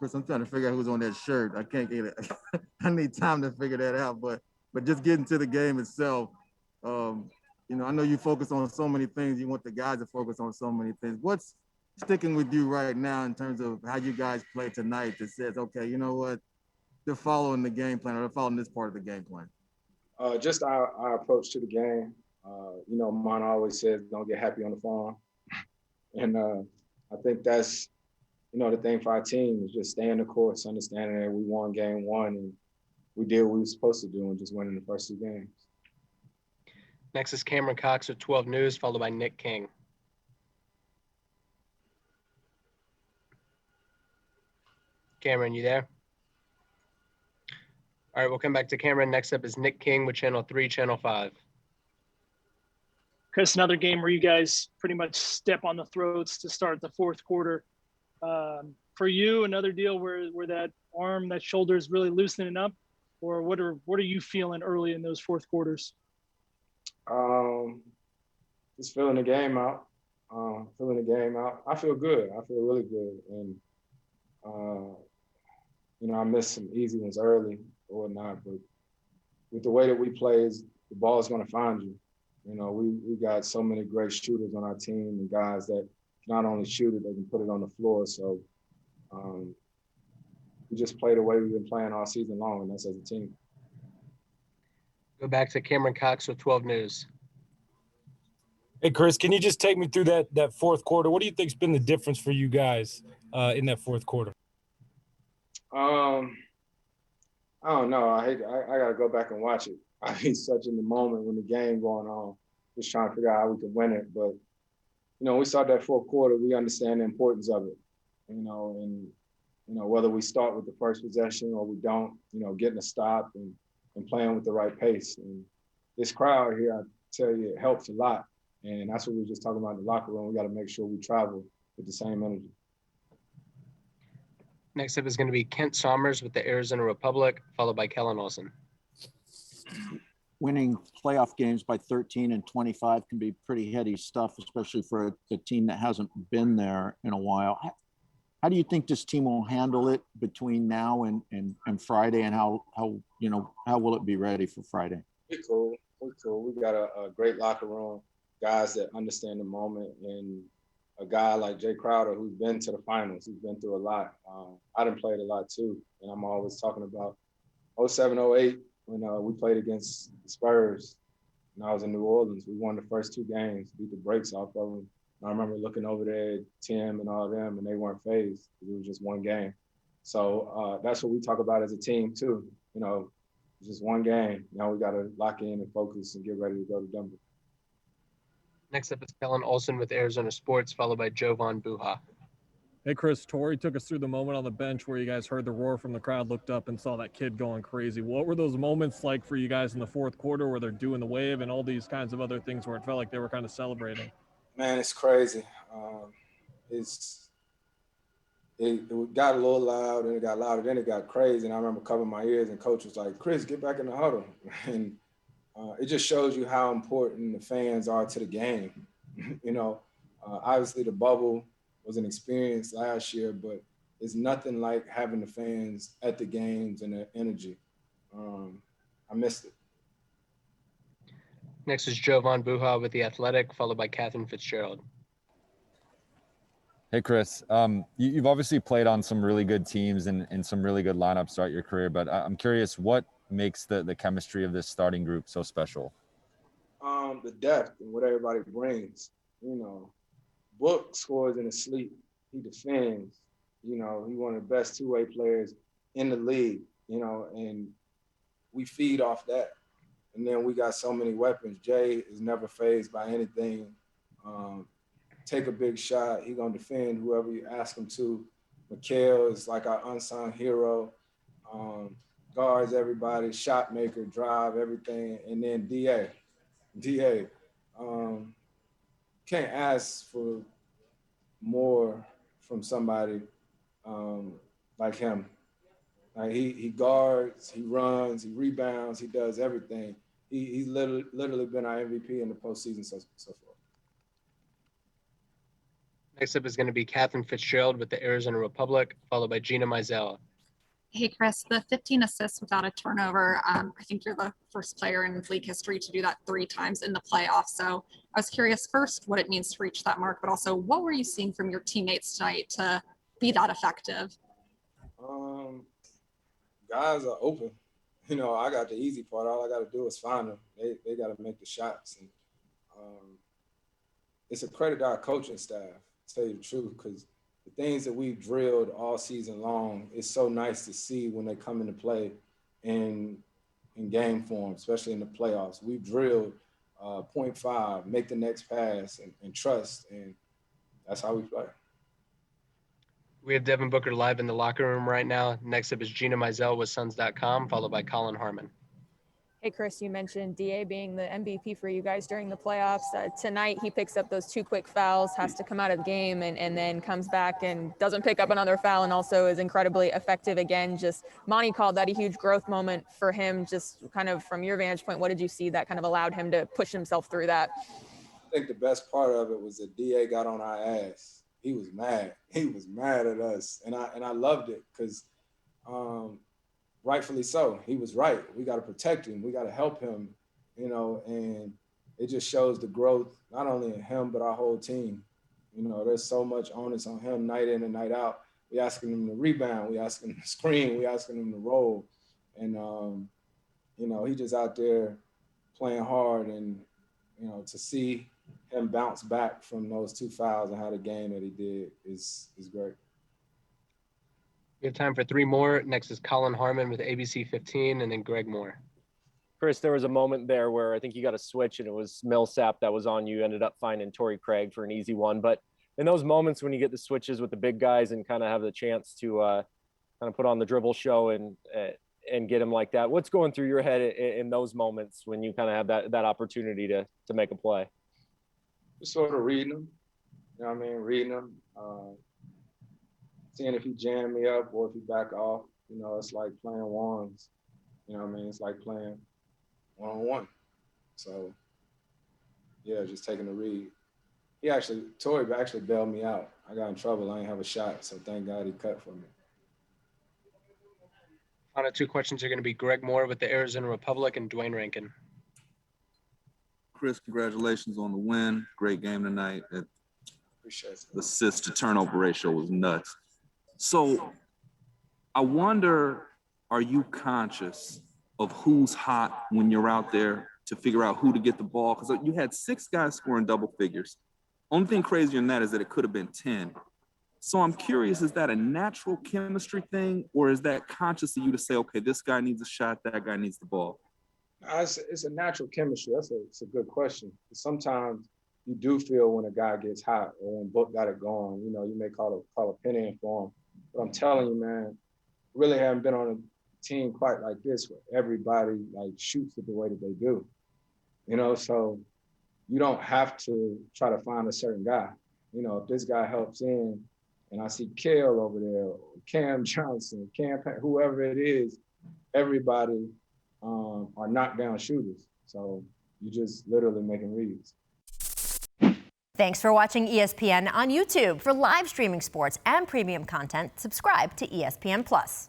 Chris, I'm trying to figure out who's on that shirt. I can't get it. I need time to figure that out. But just getting to the game itself, you know, I know you focus on so many things. You want the guys to focus on so many things. What's sticking with you right now in terms of how you guys play tonight that says, okay, you know what, they're following the game plan or they're following this part of the game plan? Just our approach to the game. You know, mine always says, don't get happy on the farm. And I think that's, you know, the thing for our team is just staying the course, understanding that we won game one and we did what we were supposed to do and just winning the first two games. Next is Cameron Cox with 12 News, followed by Nick King. Cameron, you there? All right, we'll come back to Cameron. Next up is Nick King with Channel 3, Channel 5. Chris, another game where you guys pretty much step on the throats to start the fourth quarter. For you, another deal where that arm, that shoulder is really loosening up, or what are you feeling early in those fourth quarters? Just feeling the game out. I feel good. I feel really good. And, you know, I missed some easy ones early or whatnot, but with the way that we play, the ball is going to find you. You know, we got so many great shooters on our team and guys that not only shoot it, they can put it on the floor. So we just play the way we've been playing all season long, and that's as a team. Go back to Cameron Cox with 12 News. Hey, Chris, can you just take me through that fourth quarter? What do you think's been the difference for you guys in that fourth quarter? I don't know. I got to go back and watch it. I be such in the moment when the game going on, just trying to figure out how we can win it. But, you know, we start that fourth quarter, we understand the importance of it, you know, and, you know, whether we start with the first possession or we don't, you know, getting a stop and playing with the right pace. And this crowd here, I tell you, it helps a lot. And that's what we were just talking about in the locker room. We got to make sure we travel with the same energy. Next up is going to be Kent Sommers with the Arizona Republic, followed by Kellen Olson. Winning playoff games by 13 and 25 can be pretty heady stuff, especially for a team that hasn't been there in a while. How do you think this team will handle it between now and Friday, and how will it be ready for Friday? We're cool. We got a great locker room, guys that understand the moment, and a guy like Jay Crowder who's been to the finals. He's been through a lot. I done played a lot too, and I'm always talking about 07, 08 when we played against the Spurs, and I was in New Orleans. We won the first two games, beat the brakes off of them. I remember looking over there at Tim and all them, and they weren't fazed. It was just one game. So that's what we talk about as a team too. You know, it's just one game. Now we got to lock in and focus and get ready to go to Denver. Next up is Kellen Olson with Arizona Sports, followed by Jovan Buha. Hey, Chris, Torrey took us through the moment on the bench where you guys heard the roar from the crowd, looked up and saw that kid going crazy. What were those moments like for you guys in the fourth quarter where they're doing the wave and all these kinds of other things where it felt like they were kind of celebrating? Man, it's crazy. It got a little loud, and it got louder, then it got crazy. And I remember covering my ears, and coach was like, "Chris, get back in the huddle." And it just shows you how important the fans are to the game. You know, obviously the bubble was an experience last year, but it's nothing like having the fans at the games and the energy. I missed it. Next is Jovan Buha with The Athletic, followed by Catherine Fitzgerald. Hey, Chris. You've obviously played on some really good teams and some really good lineups throughout your career, but I'm curious, what makes the chemistry of this starting group so special? The depth and what everybody brings. You know, Book scores in his sleep. He defends. You know, he's one of the best two-way players in the league, you know, and we feed off that. And then we got so many weapons. Jay is never fazed by anything. Take a big shot, he's going to defend whoever you ask him to. Mikhail is like our unsung hero. Guards everybody, shot maker, drive, everything. And then DA. Can't ask for more from somebody like him. Like he guards, he runs, he rebounds, he does everything. He's literally been our MVP in the postseason so far. Next up is going to be Catherine Fitzgerald with the Arizona Republic, followed by Gina Mizell. Hey, Chris, the 15 assists without a turnover. I think you're the first player in league history to do that 3 times in the playoffs. So I was curious first what it means to reach that mark, but also what were you seeing from your teammates tonight to be that effective? Guys are open. You know, I got the easy part. All I got to do is find them. They got to make the shots. And it's a credit to our coaching staff, to tell you the truth, because the things that we've drilled all season long, it's so nice to see when they come into play in game form, especially in the playoffs. We've drilled 0.5, make the next pass, and trust, and that's how we play. We have Devin Booker live in the locker room right now. Next up is Gina Mizell with Suns.com, followed by Colin Harmon. Hey, Chris, you mentioned DA being the MVP for you guys during the playoffs. Tonight, he picks up those 2 quick fouls, has to come out of the game, and then comes back and doesn't pick up another foul, and also is incredibly effective again. Just Monty called that a huge growth moment for him. Just kind of from your vantage point, what did you see that kind of allowed him to push himself through that? I think the best part of it was that DA got on our ass. He was mad. He was mad at us, and I loved it because rightfully so. He was right. We got to protect him. We got to help him, you know, and it just shows the growth, not only in him, but our whole team. You know, there's so much onus on him night in and night out. We asking him to rebound. We asking him to screen. We asking him to roll. And, you know, he just out there playing hard, and, you know, to see him bounce back from those 2 fouls and how the game that he did is great. We have time for 3 more. Next is Colin Harmon with ABC 15, and then Greg Moore. Chris, there was a moment there where I think you got a switch and it was Millsap that was on you. Ended up finding Torrey Craig for an easy one. But in those moments when you get the switches with the big guys and kind of have the chance to kind of put on the dribble show and get them like that, what's going through your head in those moments when you kind of have that opportunity to make a play? Just sort of reading them. You know what I mean? Reading them. Seeing if he jam me up or if he back off. You know, it's like playing ones. You know what I mean? It's like playing one-on-one. So, yeah, just taking a read. Torrey actually bailed me out. I got in trouble. I didn't have a shot, so thank God he cut for me. Final 2 questions are going to be Greg Moore with the Arizona Republic and Dwayne Rankin. Chris, congratulations on the win. Great game tonight. Appreciate it. The assist to turnover ratio was nuts. So I wonder, are you conscious of who's hot when you're out there to figure out who to get the ball? Because you had 6 guys scoring double figures. Only thing crazier than that is that it could have been 10. So I'm curious, is that a natural chemistry thing, or is that conscious of you to say, okay, this guy needs a shot, that guy needs the ball? It's a natural chemistry. It's a good question. Sometimes you do feel when a guy gets hot or when Book got it going. You know, you may call a penny in for him. But I'm telling you, man, really haven't been on a team quite like this where everybody like shoots it the way that they do. You know, so you don't have to try to find a certain guy. You know, if this guy helps in and I see Kale over there, or Cam Johnson, whoever it is, everybody are knockdown shooters. So you just literally making reads. Thanks for watching ESPN on YouTube. For live streaming sports and premium content, subscribe to ESPN+.